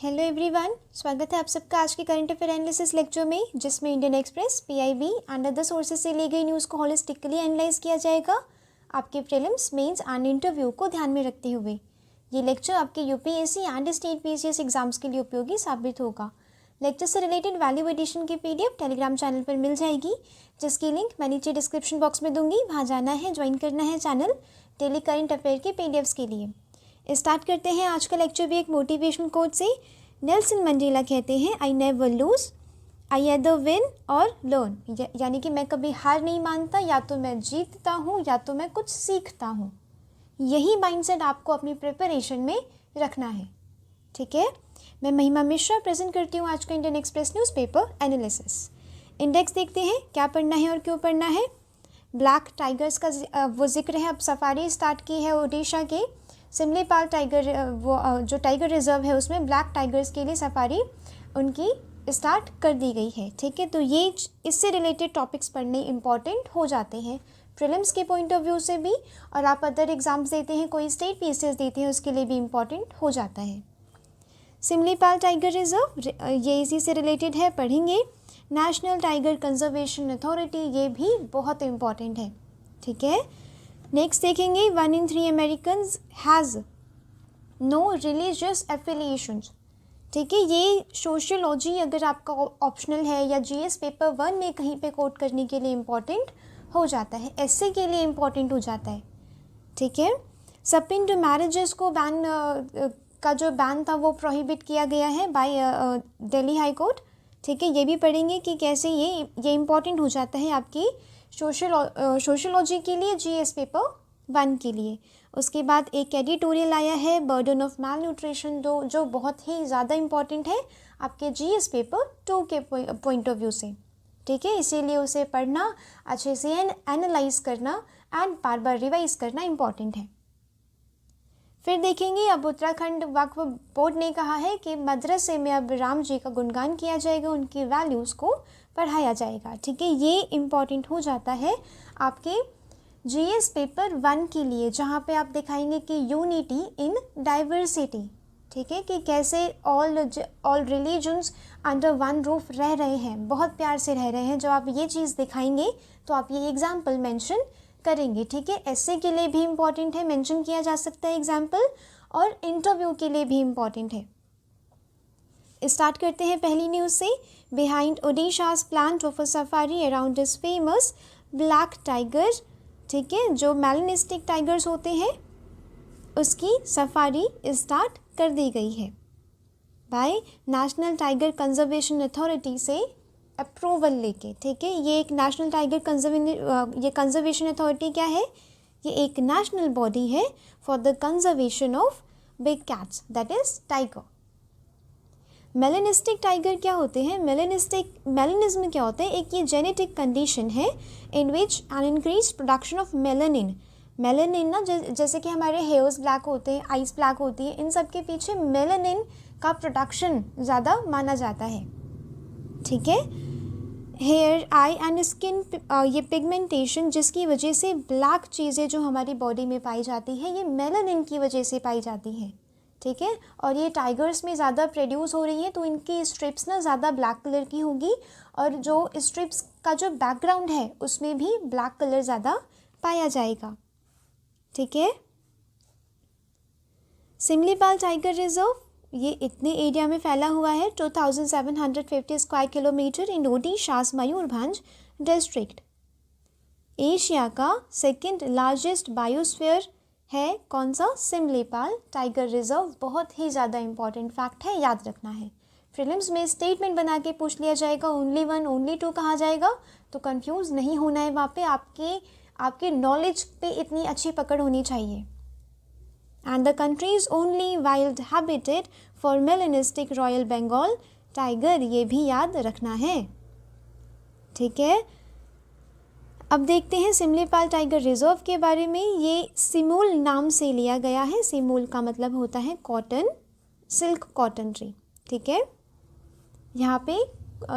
Hello everyone, स्वागत है आप सबका आज के करंट अफेयर एनालिसिस लेक्चर में, जिसमें Indian express, PIB and other sources से ली गई न्यूज़ को होलिस्टिकली एनालाइज किया जाएगा आपके प्रीलिम्स, मेंस एंड इंटरव्यू को ध्यान में रखते हुए। ये लेक्चर आपके UPSC and state PCS exams के लिए उपयोगी साबित होगा। लेक्चर से रिलेटेड वैल्यू एडिशन की पीडीएफ टेलीग्राम चैनल पर मिल जाएगी, जिसकी लिंक मैं नीचे डिस्क्रिप्शन बॉक्स में दूंगी। वहाँ जाना है, ज्वाइन करना है चैनल डेली करंट अफेयर के पीडीएफ्स के लिए। स्टार्ट करते हैं आज का लेक्चर भी एक मोटिवेशनल कोट से। नेल्सन मंडेला कहते हैं, I never lose, I either win और लर्न। यानी कि मैं कभी हार नहीं मानता, या तो मैं जीतता हूँ या तो मैं कुछ सीखता हूँ। यही माइंडसेट आपको अपनी प्रिपरेशन में रखना है। ठीक है, मैं महिमा मिश्रा प्रेजेंट करती हूँ आज का Indian express newspaper analysis. Index देखते हैं क्या पढ़ना है और क्यों पढ़ना है। ब्लैक टाइगर्स का वो जिक्र है। अब सफारी स्टार्ट की है ओडिशा के सिमलीपाल टाइगर, वो जो टाइगर रिजर्व है उसमें ब्लैक टाइगर्स के लिए सफारी उनकी स्टार्ट कर दी गई है। ठीक है, तो ये इससे रिलेटेड टॉपिक्स पढ़ने इंपॉर्टेंट हो जाते हैं प्रीलिम्स के पॉइंट ऑफ व्यू से भी, और आप अदर एग्जाम्स देते हैं, कोई स्टेट पीसीएस देते हैं, उसके लिए भी इम्पॉर्टेंट हो जाता है। सिमलीपाल टाइगर रिजर्व ये इसी से रिलेटेड है, पढ़ेंगे। नेशनल टाइगर कंजर्वेशन अथॉरिटी, ये भी बहुत इम्पॉर्टेंट है। ठीक है, नेक्स्ट देखेंगे 1 in 3 Americans has no religious affiliations. ठीक है, ये सोशियोलॉजी अगर आपका ऑप्शनल है या जीएस पेपर 1 में कहीं पे कोट करने के लिए इम्पॉर्टेंट हो जाता है, एसए के लिए इम्पॉर्टेंट हो जाता है। ठीक है, सबमिट टू मैरिजेस को बैन का जो बैन था वो प्रोहिबिट किया गया है बाय दिल्ली हाई कोर्ट। ठीक है, ये भी पढ़ेंगे कि कैसे ये इम्पॉर्टेंट हो जाता है आपकी सोशियोलॉजी के लिए, जीएस पेपर 1 के लिए। उसके बाद एक एडिटोरियल आया है बर्डन ऑफ मैल न्यूट्रिशन, जो बहुत ही ज़्यादा इम्पॉर्टेंट है आपके जीएस पेपर 2 के पॉइंट ऑफ व्यू से। ठीक है, इसीलिए उसे पढ़ना, अच्छे से एनालाइज करना एंड बार बार रिवाइज करना इम्पॉर्टेंट है। फिर देखेंगे, अब उत्तराखंड वक्फ बोर्ड ने कहा है कि मदरसे में अब राम जी का गुणगान किया जाएगा, उनकी वैल्यूज़ को पढ़ाया जाएगा। ठीक है, ये इम्पॉर्टेंट हो जाता है आपके जीएस पेपर 1 के लिए, जहाँ पे आप दिखाएंगे कि यूनिटी इन डाइवर्सिटी। ठीक है, कि कैसे all religions under one roof रह रहे हैं, बहुत प्यार से रह रहे हैं। जब आप ये चीज़ दिखाएंगे तो आप ये एग्जाम्पल मेंशन करेंगे। ठीक है, एसए के लिए भी इम्पॉर्टेंट है, मेंशन किया जा सकता है एग्जाम्पल, और इंटरव्यू के लिए भी इम्पॉर्टेंट है। स्टार्ट करते हैं पहली न्यूज़ से। Behind Odisha's plan of a safari around this famous black tiger. ठीक है, जो मेलानिस्टिक टाइगर्स होते हैं उसकी सफारी स्टार्ट कर दी गई है by National Tiger Conservation Authority से अप्रूवल लेके। ठीक है, ये एक नेशनल टाइगर कंजर्वेशन अथॉरिटी क्या है? ये एक नेशनल बॉडी है for the conservation of big cats, that is tiger. Melanistic tiger क्या होते हैं? मेलानिज्म क्या होता है? एक ये जेनेटिक कंडीशन है in which an increase production of melanin. Melanin ना, जैसे कि हमारे हेयर्स ब्लैक होते हैं, आइज ब्लैक होती है, इन सब के पीछे मेलानिन का प्रोडक्शन ज़्यादा माना जाता है। ठीक है, हेयर, आई एंड स्किन, ये पिगमेंटेशन जिसकी वजह से ब्लैक चीज़ें जो हमारी बॉडी में पाई जाती है, ये मेलानिन की वजह से पाई जाती हैं। ठीक है, और ये टाइगर्स में ज़्यादा प्रोड्यूस हो रही है, तो इनकी स्ट्रिप्स ना ज़्यादा ब्लैक कलर की होगी, और जो स्ट्रिप्स का जो बैकग्राउंड है उसमें भी ब्लैक कलर ज़्यादा पाया जाएगा। ठीक है, सिमलीपाल टाइगर रिजर्व ये इतने एरिया में फैला हुआ है, 2750 square kilometre in Odisha's Mayurbhanj district. Asia का सेकंड लार्जेस्ट बायोस्फीयर है कौन सा? Similipal tiger reserve. बहुत ही ज़्यादा इंपॉर्टेंट फैक्ट है, याद रखना है। प्रीलिम्स में स्टेटमेंट बना के पूछ लिया जाएगा, ओनली 1 ओनली 2 कहा जाएगा, तो कंफ्यूज नहीं होना है। वहाँ पे आपके नॉलेज पे इतनी अच्छी पकड़ होनी चाहिए। And the countries only wild habitat for melanistic royal Bengal tiger, ये भी याद रखना है। ठीक है, अब देखते हैं सिमलीपाल टाइगर रिजर्व के बारे में। ये सिमूल नाम से लिया गया है। सिमूल का मतलब होता है कॉटन, सिल्क कॉटन ट्री। ठीक है, यहाँ पे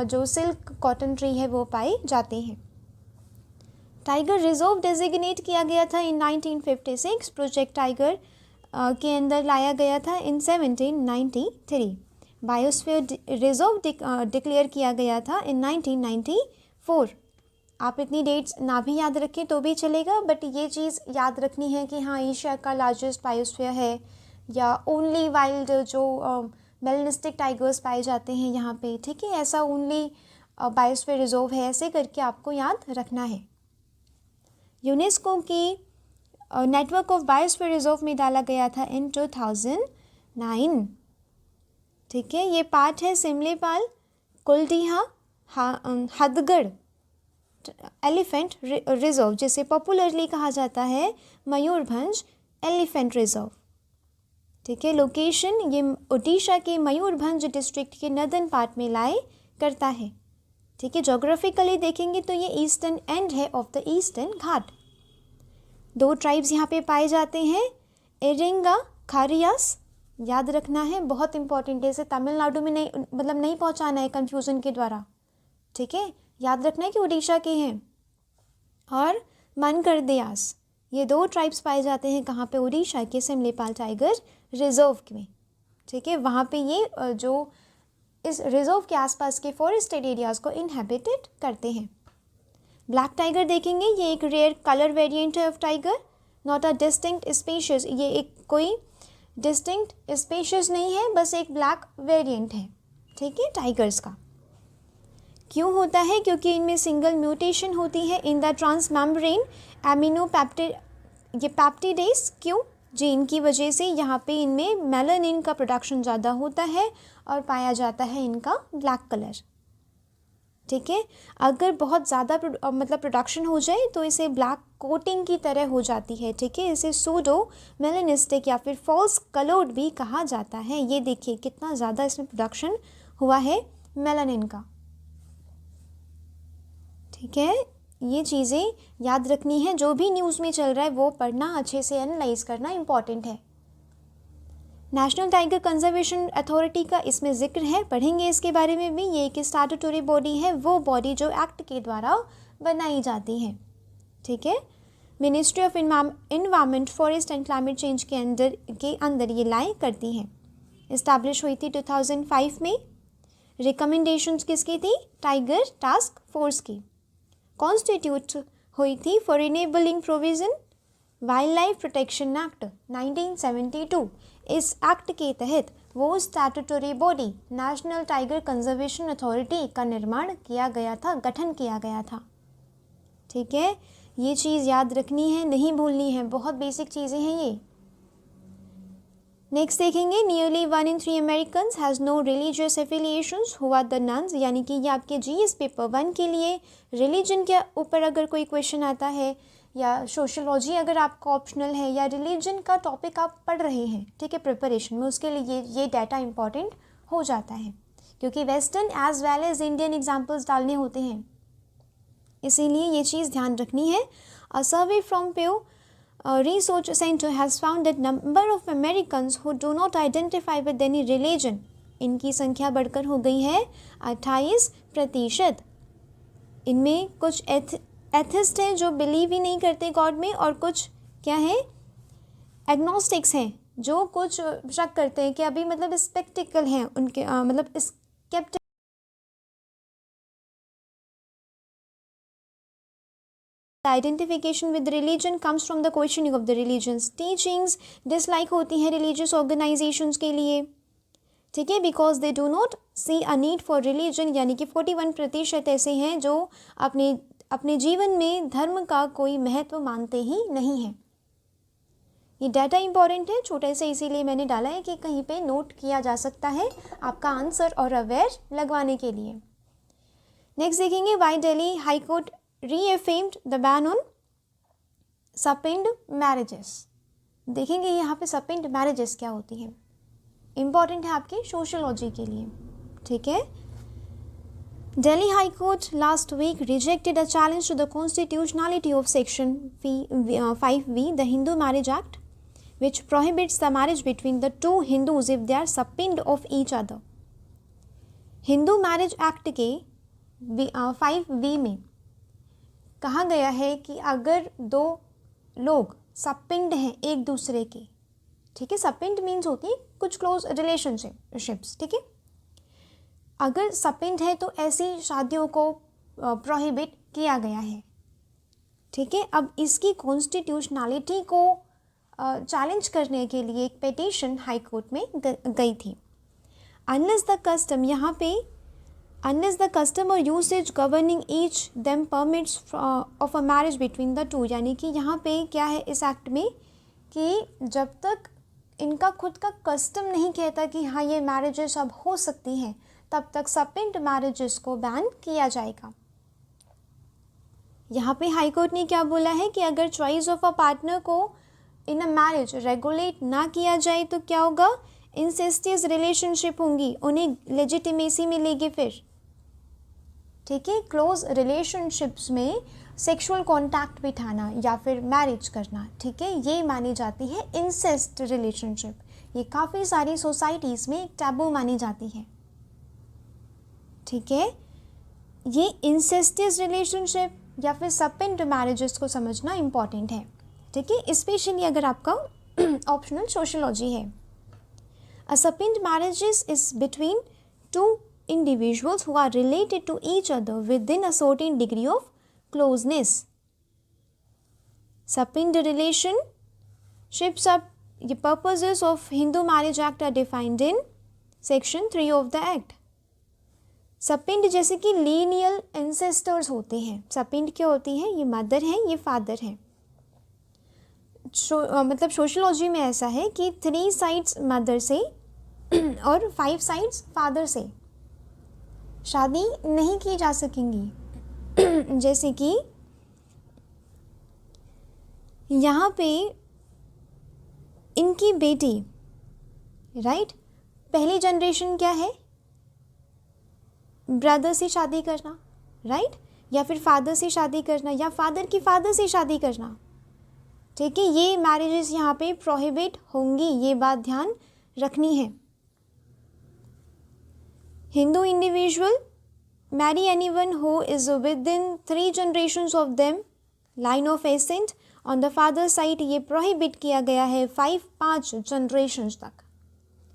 जो सिल्क कॉटन ट्री है वो पाए जाते हैं। टाइगर रिजर्व डेजिग्नेट किया गया था इन 1956, प्रोजेक्ट टाइगर के अंदर लाया गया था इन 1793। बायोस्फीयर रिजर्व डिक्लेयर किया गया था इन 1994। आप इतनी डेट्स ना भी याद रखें तो भी चलेगा, बट ये चीज़ याद रखनी है कि हाँ एशिया का लार्जेस्ट बायोस्फीयर है, या ओनली वाइल्ड जो मेलनिस्टिक टाइगर्स पाए जाते हैं यहाँ पे, ठीक है, ऐसा ओनली बायोस्फीयर रिजर्व है, ऐसे करके आपको याद रखना है। यूनेस्को की नेटवर्क ऑफ बायोस्फीयर रिजर्व में डाला गया था इन 2009, ठीक है। ये पार्ट है सिमलीपाल, कुलडीहा, हथगढ़ एलिफेंट रिजर्व, जिसे पॉपुलरली कहा जाता है मयूरभंज एलिफेंट रिजर्व, ठीक है। लोकेशन ये ओडिशा के मयूरभंज डिस्ट्रिक्ट के नदर्न पार्ट में लाई करता है, ठीक है। जोग्राफिकली देखेंगे तो ये ईस्टर्न एंड है of the eastern Ghat. 2 tribes यहाँ पे पाए जाते हैं, एरेंगा खारियास, याद रखना है, बहुत इंपॉर्टेंट है, इसे तमिलनाडु में नहीं, मतलब नहीं पहुँचाना है कंफ्यूजन के द्वारा, ठीक है, याद रखना है कि उड़ीसा के हैं। और मनकरदयास, ये 2 ट्राइब्स पाए जाते हैं कहाँ पे, उड़ीसा के सिमलीपाल टाइगर रिजर्व में, ठीक है। वहाँ पे ये जो इस रिजर्व के आसपास के फॉरेस्टेड एरियाज़ को इनहेबिटेड करते हैं। ब्लैक टाइगर देखेंगे, ये एक रेयर कलर वेरिएंट है of tiger, not a distinct species, ये एक कोई डिस्टिंक्ट स्पीशीज नहीं है, बस एक ब्लैक वेरिएंट है, ठीक है, टाइगर्स का। क्यों होता है? क्योंकि इनमें सिंगल म्यूटेशन होती है इन द ट्रांसमेम्ब्रेन एमिनोपेप्टिड, ये पैप्टिडेज क्यों जीन की वजह से यहाँ पे इनमें मेलानिन का प्रोडक्शन ज़्यादा होता है और पाया जाता है इनका ब्लैक कलर, ठीक है। अगर बहुत ज़्यादा मतलब प्रोडक्शन हो जाए तो इसे ब्लैक कोटिंग की तरह हो जाती है, ठीक है। इसे सूडो मेलानिस्टिक या फिर फॉल्स कलर्ड भी कहा जाता है। ये देखिए कितना ज़्यादा इसमें प्रोडक्शन हुआ है मेलानिन का, ठीक है। ये चीज़ें याद रखनी है, जो भी न्यूज़ में चल रहा है वो पढ़ना, अच्छे से एनालाइज करना इम्पॉर्टेंट है। नेशनल टाइगर कंजर्वेशन अथॉरिटी का इसमें जिक्र है, पढ़ेंगे इसके बारे में भी। ये एक स्टैट्यूटरी बॉडी है, वो बॉडी जो एक्ट के द्वारा बनाई जाती है, ठीक है। Ministry of environment, forest and climate change के अंदर ये लाई करती है। इस्टेब्लिश हुई थी 2005 में। रिकमेंडेशंस किसकी थी? टाइगर टास्क फोर्स की। कॉन्स्टिट्यूट हुई थी for enabling provision wild life protection act 1972। इस एक्ट के तहत वो statutory body national Tiger Conservation authority का निर्माण किया गया था, गठन किया गया था, ठीक है। ये चीज़ याद रखनी है, नहीं भूलनी है, बहुत बेसिक चीज़ें हैं ये। नेक्स्ट देखेंगे, nearly 1 in 3 Americans has no religious affiliations, हुआ द नन्स, यानी कि ये आपके जीएस पेपर 1 के लिए रिलीजन के ऊपर अगर कोई क्वेश्चन आता है, या सोशोलॉजी अगर आपका ऑप्शनल है, या रिलीजन का टॉपिक आप पढ़ रहे हैं, ठीक है, प्रिपरेशन में, उसके लिए ये डाटा इंपॉर्टेंट हो जाता है, क्योंकि western as well as Indian examples डालने होते हैं, इसीलिए ये चीज़ ध्यान रखनी है। A survey from Pew research center has found that number of Americans who do not identify with any religion, इनकी संख्या बढ़कर हो गई है 28%। इनमें कुछ एथिस्ट हैं जो बिलीव ही नहीं करते गॉड में, और कुछ क्या है, एग्नोस्टिक्स हैं जो कुछ शक करते हैं कि अभी मतलब स्पेक्टिकल हैं उनके मतलब sceptic identification with religion comes from the questioning of the religions. Teachings dislike होती हैं रिलीजियस ऑर्गेनाइजेशंस के लिए, ठीक है, because they do not see a need for religion, यानी कि 41% ऐसे हैं जो अपने जीवन में धर्म का कोई महत्व मानते ही नहीं हैं। ये डाटा इंपॉर्टेंट है, छोटे से इसीलिए मैंने डाला है कि कहीं पे नोट किया जा सकता है आपका आंसर और अवेयर लगवाने के लिए। नेक्स्ट देखेंगे, why Delhi high court reaffirmed the ban on subpoena marriages। देखेंगे यहाँ पे subpoena marriages क्या होती है, इंपॉर्टेंट है आपके सोशोलॉजी के लिए, ठीक है। Delhi High Court last week rejected a challenge to the constitutionality of Section 5V, the Hindu Marriage Act, which prohibits the marriage between the two Hindus if they are subpoenaed of each other। Hindu marriage act के 5V में कहा गया है कि अगर 2 लोग सबपिंड हैं एक दूसरे के, ठीक है, सबपिंड मीन्स होती है कुछ क्लोज रिलेशनशिप्स, ठीक है, अगर सपिंड है तो ऐसी शादियों को प्रोहिबिट किया गया है। ठीक है, अब इसकी कॉन्स्टिट्यूशनलिटी को चैलेंज करने के लिए एक पिटीशन हाई कोर्ट में गई थी। अनलेस द कस्टम, यहाँ पे अनलेस द कस्टम और usage governing each them permits of a marriage between the two, यानी कि यहाँ पे क्या है इस एक्ट में कि जब तक इनका खुद का कस्टम नहीं कहता कि हाँ ये मैरिजेस अब हो सकती हैं, तब तक सपिंड मैरिजेस को बैन किया जाएगा। यहाँ पे हाई कोर्ट ने क्या बोला है कि अगर चॉइस ऑफ अ पार्टनर को इन अ मैरिज रेगुलेट ना किया जाए तो क्या होगा, इंसेस्टियस रिलेशनशिप होंगी, उन्हें लेजिटिमेसी मिलेगी फिर। ठीक है, क्लोज रिलेशनशिप्स में सेक्सुअल कॉन्टैक्ट बिठाना या फिर मैरिज करना, ठीक है, ये मानी जाती है इंसेस्ट रिलेशनशिप। ये काफ़ी सारी सोसाइटीज़ में एक टैबू मानी जाती है। ठीक है, ये इंसेस्टियस रिलेशनशिप या फिर सपिंड मैरिजेस को समझना इम्पॉर्टेंट है। ठीक है, स्पेशली अगर आपका ऑप्शनल सोशियोलॉजी है। A sapinda marriages is between two individuals who are related to each other within a certain degree of closeness. Sapind relationships are the purposes of Hindu Marriage Act are defined in section 3 of the act. सपिंड जैसे कि lineal ancestors होते हैं। सपिंड क्या होती है, ये mother हैं, ये फादर हैं। मतलब सोशियोलॉजी में ऐसा है कि 3 साइड्स मदर से और 5 साइड्स फादर से शादी नहीं की जा सकेंगी। जैसे कि यहाँ पे इनकी बेटी, राइट, पहली जनरेशन क्या है, ब्रदर से शादी करना, राइट, या फिर फादर से शादी करना या फादर की फादर से शादी करना। ठीक है, ये मैरिजेस यहाँ पे प्रोहिबिट होंगी, ये बात ध्यान रखनी है। Hindu individual marry anyone who is within 3 generations of them line of ascent on the father side, ये prohibit किया गया है 5 generations तक।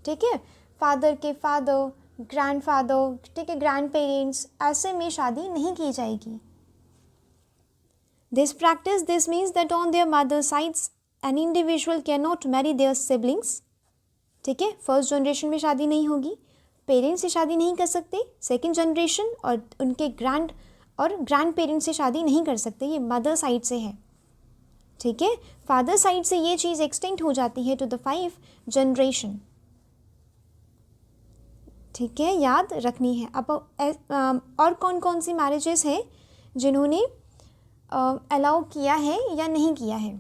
ठीक है, फादर के फादर, ग्रैंडफादर, ठीक है, ग्रैंड पेरेंट्स, ऐसे में शादी नहीं की जाएगी। This means that on their mother sides an individual cannot marry their siblings। ठीक है, फर्स्ट जनरेशन में शादी नहीं होगी, पेरेंट्स से शादी नहीं कर सकते, सेकंड जनरेशन और उनके ग्रैंड पेरेंट्स से शादी नहीं कर सकते, ये मदर साइड से है। ठीक है, फादर साइड से ये चीज़ एक्सटेंड हो जाती है टू द 5 जनरेशन। ठीक है, याद रखनी है। अब और कौन कौन सी मैरिजेस है जिन्होंने अलाउ किया है या नहीं किया है।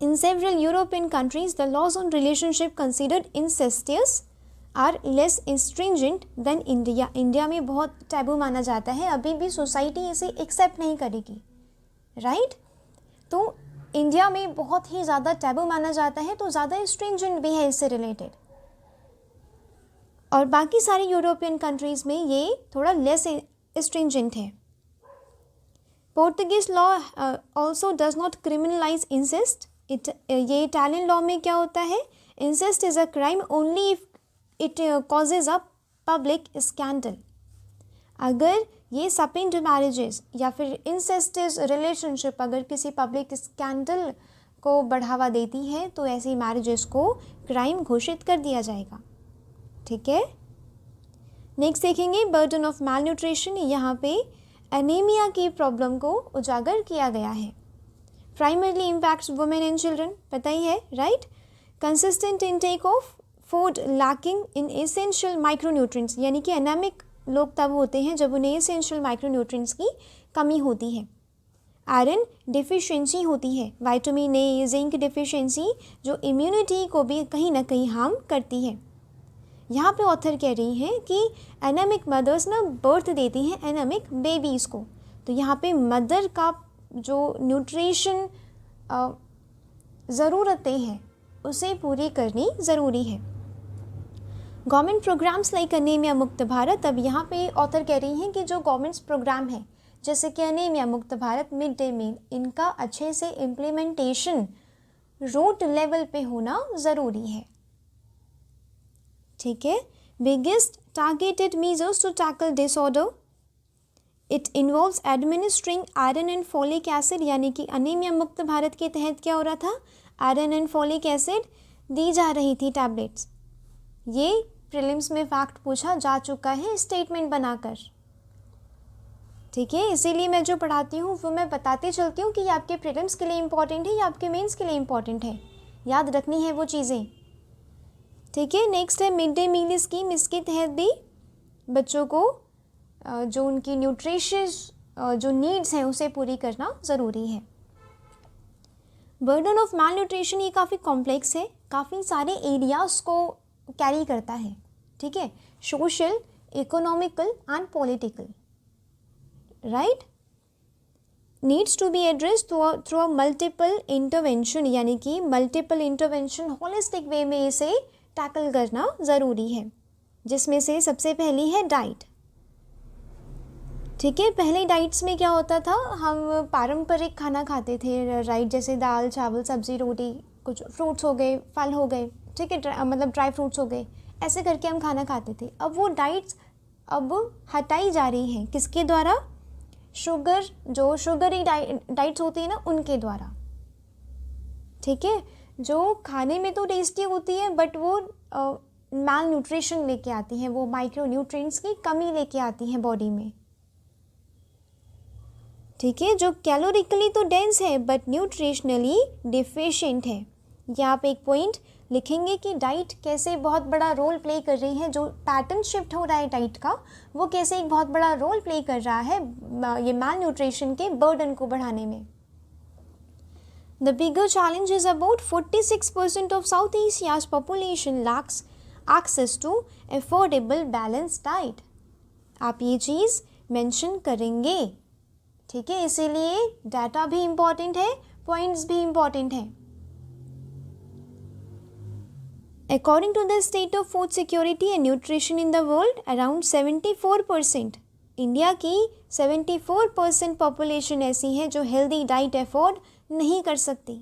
In several European countries the laws on relationship considered incestuous are less stringent than India. India में बहुत टैबू माना जाता है, अभी भी सोसाइटी इसे एक्सेप्ट नहीं करेगी, राइट। तो इंडिया में बहुत ही ज़्यादा टैबू माना जाता है, तो ज़्यादा स्ट्रिंजेंट भी है इससे रिलेटेड। और बाकी सारी यूरोपियन कंट्रीज़ में ये थोड़ा लेस स्ट्रिंजेंट है। Portuguese law also does not criminalise incest. ये इटालियन लॉ में क्या होता है, incest is a crime only if it causes a public scandal. अगर ये सपिंड मैरिजेस या फिर इंसेस्टियस रिलेशनशिप अगर किसी पब्लिक स्कैंडल को बढ़ावा देती है तो ऐसी मैरिजेस को क्राइम घोषित कर दिया जाएगा। ठीक है, नेक्स्ट देखेंगे बर्डन ऑफ मैल न्यूट्रिशन। यहाँ पे एनीमिया की प्रॉब्लम को उजागर किया गया है। Primarily impacts women and children, पता ही है, right. Consistent intake of food lacking in essential micronutrients, यानी कि एनेमिक लोग तब होते हैं जब उन्हें एसेंशियल माइक्रोन्यूट्रिएंट्स की कमी होती है। आयरन डिफिशिएंसी होती है, विटामिन ए, जिंक डिफिशिएंसी जो इम्यूनिटी को भी कहीं ना कहीं हार्म करती है। यहाँ पे ऑथर कह रही हैं कि एनेमिक मदर्स ना बर्थ देती हैं एनेमिक बेबीज़ को, तो यहाँ पे मदर का जो न्यूट्रिशन ज़रूरतें हैं उसे पूरी करनी ज़रूरी है। गवर्नमेंट प्रोग्राम्स लाइक अनीमिया मुक्त भारत, अब यहाँ पे ऑथर कह रही हैं कि जो गवर्नमेंट्स प्रोग्राम है जैसे कि अनीमिया मुक्त भारत, मिड डे मील, इनका अच्छे से इम्प्लीमेंटेशन रूट लेवल पे होना ज़रूरी है। ठीक है, biggest targeted measures to tackle disorder. It involves administering iron and folic acid, यानी कि अनीमिया मुक्त भारत के तहत क्या हो रहा था, आयरन एंड फॉलिक एसिड दी जा रही थी टैबलेट्स. ये प्रीलिम्स में फैक्ट पूछा जा चुका है स्टेटमेंट बनाकर. ठीक है, इसीलिए मैं जो पढ़ाती हूँ वो मैं बताती चलती हूँ कि ये आपके प्रीलिम्स के लिए इम्पॉर्टेंट है या आपके मेंस के लिए इम्पॉर्टेंट है. याद रखनी है वो चीज़ें. ठीक है, नेक्स्ट है मिड डे मील स्कीम. इसके तहत भी बच्चों को जो उनकी न्यूट्रिशियस जो नीड्स हैं उसे पूरी करना ज़रूरी है. बर्डन ऑफ माल न्यूट्रिशन ये काफ़ी कॉम्प्लेक्स है, काफ़ी सारे एरियाज़ को कैरी करता है. ठीक है, social, economical and political. Right, needs to be address through a multiple intervention, यानी कि मल्टीपल इंटरवेंशन होलिस्टिक वे में इसे टैकल करना ज़रूरी है, जिसमें से सबसे पहली है डाइट. ठीक है, पहले डाइट्स में क्या होता था, हम पारंपरिक खाना खाते थे. राइट, जैसे दाल चावल सब्ज़ी रोटी, कुछ फ्रूट्स हो गए, फल हो गए. ठीक है, मतलब ड्राई फ्रूट्स हो गए, ऐसे करके हम खाना खाते थे. अब वो डाइट्स अब हटाई जा रही हैं. किसके द्वारा? जो शुगरी डाइट्स होती है ना, उनके द्वारा. ठीक है, जो खाने में तो टेस्टी होती है बट वो माल न्यूट्रिशन लेके आती हैं, वो माइक्रो न्यूट्रिएंट्स की कमी लेके आती हैं बॉडी में. ठीक है, जो कैलोरिकली तो डेंस है बट न्यूट्रिशनली डिफिशिएंट है. यहाँ आप एक पॉइंट लिखेंगे कि डाइट कैसे बहुत बड़ा रोल प्ले कर रही है. जो पैटर्न शिफ्ट हो रहा है डाइट का, वो कैसे एक बहुत बड़ा रोल प्ले कर रहा है ये माल न्यूट्रिशन के बर्डन को बढ़ाने में. The bigger challenge is about 46% of South Asia's population lacks access to affordable balance diet. आप ये चीज़ मेंशन करेंगे. ठीक है, इसीलिए डाटा भी इम्पॉर्टेंट है, पॉइंट्स भी इम्पॉर्टेंट हैं. According to the state of food security and nutrition in the world, around 74%, India की 74% पॉपुलेशन ऐसी है जो हेल्दी डाइट अफोर्ड नहीं कर सकती.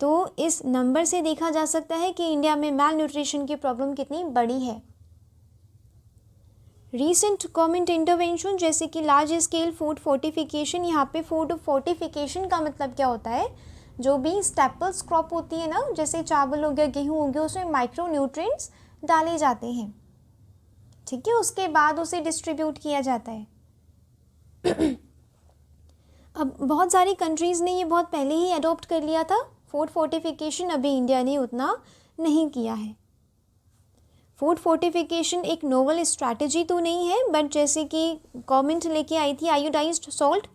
तो इस नंबर से देखा जा सकता है कि इंडिया में माल न्यूट्रिशन की प्रॉब्लम कितनी बड़ी है. रीसेंट गवर्नमेंट इंटरवेंशन जैसे कि लार्ज स्केल फूड फोर्टिफिकेशन. यहाँ पे फूड फोर्टिफिकेशन का मतलब क्या होता है, जो भी स्टेपल्स क्रॉप होती है ना, जैसे चावल हो गया, गेहूँ हो गया, उसमें माइक्रो न्यूट्रिएंट्स डाले जाते हैं. ठीक है, उसके बाद उसे डिस्ट्रीब्यूट किया जाता है. अब बहुत सारी कंट्रीज़ ने ये बहुत पहले ही अडॉप्ट कर लिया था फूड फोर्टिफिकेशन. अभी इंडिया ने उतना नहीं किया है. फूड फोर्टिफिकेशन एक नोवल स्ट्रैटेजी तो नहीं है, बट जैसे कि गवर्नमेंट लेके आई थी iodised salt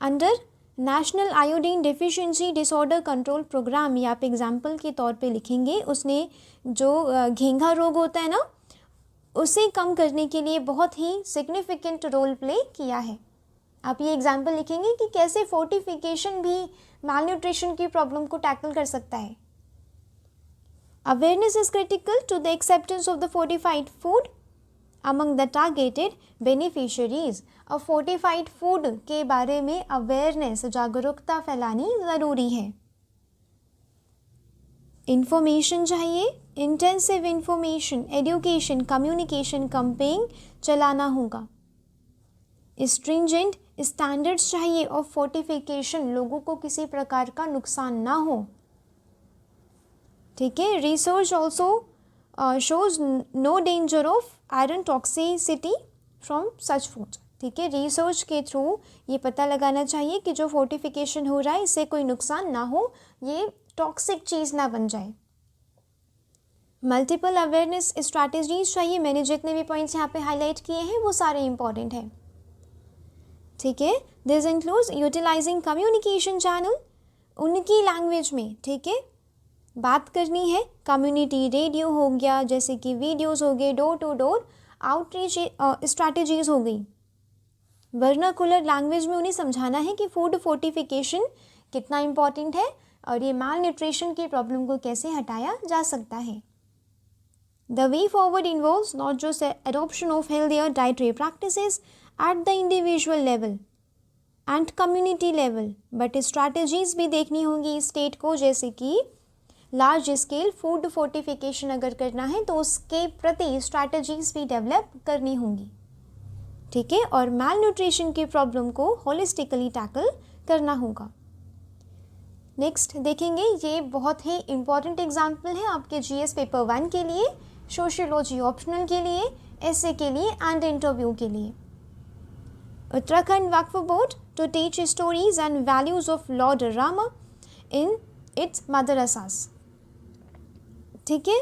under National Iodine Deficiency Disorder Control Programme. ये आप एग्जाम्पल के तौर पे लिखेंगे. उसने जो घेंघा रोग होता है ना, उसे कम करने के लिए बहुत ही सिग्निफिकेंट रोल प्ले किया है. आप ये एग्जाम्पल लिखेंगे कि कैसे फोर्टिफिकेशन भी माल न्यूट्रिशन की प्रॉब्लम को टैकल कर सकता है. Awareness is critical to the acceptance of the fortified food among the targeted beneficiaries. और फोर्टिफाइड फूड के बारे में अवेयरनेस, जागरूकता फैलानी ज़रूरी है. इंफॉर्मेशन चाहिए, intensive information, education, communication campaign चलाना होगा. स्ट्रिंजेंट स्टैंडर्ड्स चाहिए ऑफ फोर्टिफिकेशन, लोगों को किसी प्रकार का नुकसान ना हो. ठीक है, research also shows no danger of iron toxicity from such foods. ठीक है, रिसर्च के थ्रू ये पता लगाना चाहिए कि जो फोर्टिफिकेशन हो रहा है इससे कोई नुकसान ना हो, ये टॉक्सिक चीज़ ना बन जाए. मल्टीपल अवेयरनेस स्ट्रैटेजीज चाहिए. मैंने जितने भी पॉइंट्स यहाँ पे हाईलाइट किए हैं वो सारे इंपॉर्टेंट हैं. ठीक है, this includes utilising communication channel, उनकी लैंग्वेज में. ठीक है, बात करनी है. कम्युनिटी रेडियो हो गया, जैसे कि वीडियोस हो गए, door to door outreach strategies हो गई. वर्नाकुलर लैंग्वेज में उन्हें समझाना है कि फूड फोर्टिफिकेशन कितना इम्पॉर्टेंट है और ये माल न्यूट्रिशन की प्रॉब्लम को कैसे हटाया जा सकता है. The way forward involves not just adoption of healthier dietary practices at the individual level and community level, but strategies भी देखनी होंगी स्टेट को, जैसे कि लार्ज स्केल फूड फोर्टिफिकेशन अगर करना है तो उसके प्रति स्ट्रैटेजीज भी डेवलप करनी होंगी, ठीक है, और मैल न्यूट्रिशन की प्रॉब्लम को होलिस्टिकली टैकल करना होगा। नेक्स्ट देखेंगे, ये बहुत ही इंपॉर्टेंट एग्जाम्पल है आपके जीएस पेपर 1 के लिए, सोशियोलॉजी ऑप्शनल के लिए, एसए के लिए एंड इंटरव्यू के लिए। Uttarakhand Waqf board to teach stories and values of Lord Rama in its madrasas, ठीक है।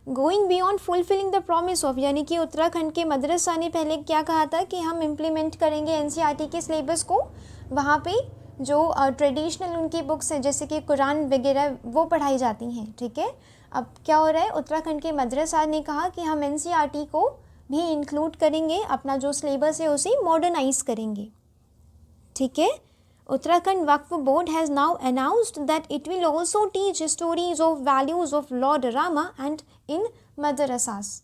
Going beyond fulfilling the promise of, यानी कि उत्तराखंड के मदरसा ने पहले क्या कहा था कि हम इम्प्लीमेंट करेंगे एनसीईआरटी के सिलेबस को, वहाँ पे जो ट्रेडिशनल उनकी बुक्स हैं जैसे कि कुरान वगैरह वो पढ़ाई जाती हैं, ठीक है। अब क्या हो रहा है, उत्तराखंड के मदरसा ने कहा कि हम एनसीईआरटी को भी इंक्लूड करेंगे, अपना जो सिलेबस है उसे मॉडर्नाइज करेंगे, ठीक है। Uttarakhand Waqf board has now announced that it will also teach stories of values of Lord Rama and in madrasas,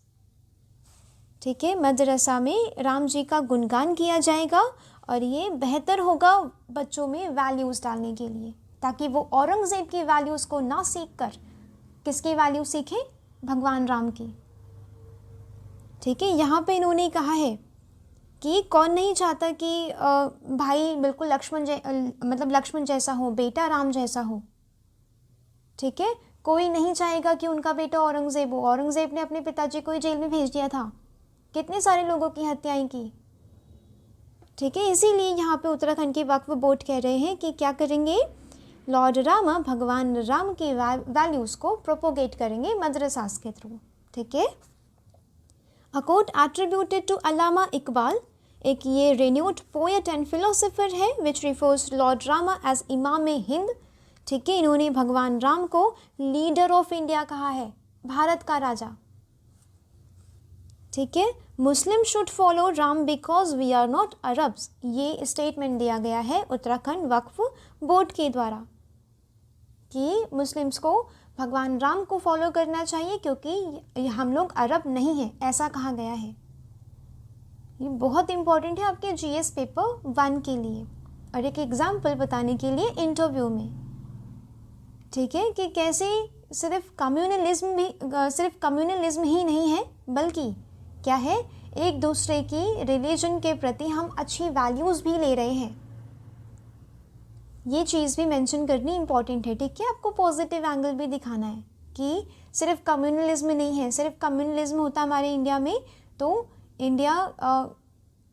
ठीक है। मदरसा में राम जी का गुणगान किया जाएगा और ये बेहतर होगा बच्चों में वैल्यूज़ डालने के लिए, ताकि वो औरंगज़ेब की वैल्यूज़ को ना सीख कर किसकी वैल्यू सीखें, भगवान राम की, ठीक है। यहाँ पे इन्होंने कहा है कि कौन नहीं चाहता कि भाई बिल्कुल लक्ष्मण जैसा हो, बेटा राम जैसा हो, ठीक है। कोई नहीं चाहेगा कि उनका बेटा औरंगज़ेब हो। औरंगज़ेब ने अपने पिताजी को ही जेल में भेज दिया था, कितने सारे लोगों की हत्याएं की, ठीक है। इसीलिए यहाँ पे उत्तराखंड के वक्फ बोर्ड कह रहे हैं कि क्या करेंगे, लॉर्ड रामा भगवान राम की वैल्यूज़ को प्रोपोगेट करेंगे मदरसास के थ्रू, ठीक है। अ कोट एट्रीब्यूटेड टू अल्लामा इकबाल, एक ये रेन्यूड पोएट एंड फिलोसोफर है विच रिफर्स लॉर्ड रामा एज इमाम हिंद, ठीक है। इन्होंने भगवान राम को लीडर ऑफ इंडिया कहा है, भारत का राजा, ठीक है। Muslim should follow Ram because we are not Arabs, ये स्टेटमेंट दिया गया है उत्तराखंड वक्फ बोर्ड के द्वारा कि मुस्लिम्स को भगवान राम को फॉलो करना चाहिए क्योंकि हम लोग अरब नहीं हैं, ऐसा कहा गया है। ये बहुत इंपॉर्टेंट है आपके जीएस पेपर 1 के लिए और एक एग्जाम्पल बताने के लिए इंटरव्यू में, ठीक है, कि कैसे सिर्फ कम्युनलिज्म ही नहीं है, बल्कि क्या है, एक दूसरे की रिलीजन के प्रति हम अच्छी वैल्यूज़ भी ले रहे हैं, ये चीज़ भी मेंशन करनी इम्पॉर्टेंट है, ठीक है। आपको पॉजिटिव एंगल भी दिखाना है कि सिर्फ कम्युनलिज्म नहीं है, सिर्फ कम्युनलिज्म होता हमारे इंडिया में तो इंडिया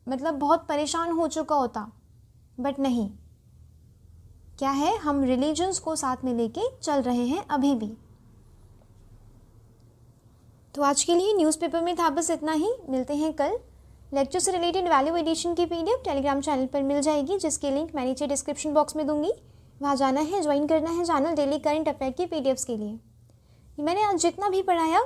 मतलब बहुत परेशान हो चुका होता, बट नहीं, क्या है, हम रिलीजन्स को साथ में लेके चल रहे हैं अभी भी। तो आज के लिए न्यूज़पेपर में था बस इतना ही, मिलते हैं कल। लेक्चर से रिलेटेड वैल्यू एडिशन की पीडीएफ टेलीग्राम चैनल पर मिल जाएगी, जिसके लिंक मैं नीचे डिस्क्रिप्शन बॉक्स में दूंगी, वहाँ जाना है, ज्वाइन करना है चैनल डेली करंट अफेयर की पीडीएफ्स के लिए। मैंने आज जितना भी पढ़ाया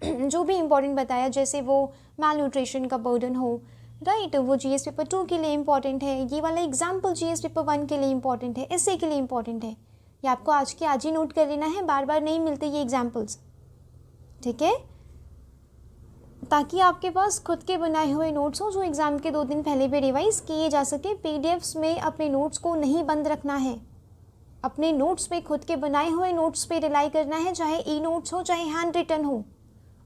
जो भी इम्पोर्टेंट बताया, जैसे वो मैल न्यूट्रिशन का बर्डन हो, राइट, वो जीएस पेपर 2 के लिए इम्पॉर्टेंट है, ये वाला एग्जाम्पल जीएस पेपर 1 के लिए इम्पॉर्टेंट है, एसए के लिए इम्पॉर्टेंट है, ये आपको आज के आज ही नोट कर लेना है, बार बार नहीं मिलते ये एग्जाम्पल्स, ठीक है, ताकि आपके पास खुद के बनाए हुए नोट्स हो जो एग्ज़ाम के 2 दिन पहले भी रिवाइज किए जा सके। पीडीएफ्स में अपने नोट्स को नहीं बंद रखना है, अपने नोट्स पे, खुद के बनाए हुए नोट्स पे रिलाई करना है, चाहे ई नोट्स हो चाहे हैंड रिटन हो,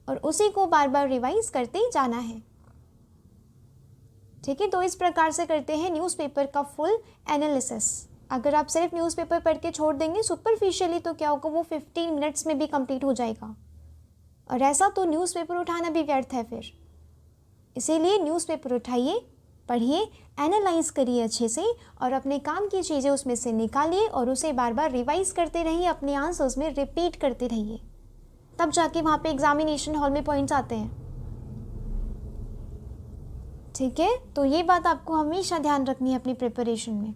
और उसी को बार बार रिवाइज करते जाना है, ठीक है। तो इस प्रकार से करते हैं न्यूज़पेपर का फुल एनालिसिस। अगर आप सिर्फ न्यूज़पेपर पढ़ के छोड़ देंगे सुपरफिशियली तो क्या होगा, वो 15 मिनट्स में भी कंप्लीट हो जाएगा, और ऐसा तो न्यूज़पेपर उठाना भी व्यर्थ है फिर। इसीलिए न्यूज़पेपर उठाइए, पढ़िए, एनालाइज करिए अच्छे से, और अपने काम की चीज़ें उसमें से निकालिए और उसे बार बार रिवाइज करते रहिए, अपने आंसर्स में रिपीट करते रहिए, तब जाके वहाँ पे एग्जामिनेशन हॉल में पॉइंट्स आते हैं, ठीक है। तो ये बात आपको हमेशा ध्यान रखनी है अपनी प्रिपरेशन में।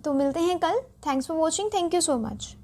तो मिलते हैं कल। Thanks for watching, thank you so much.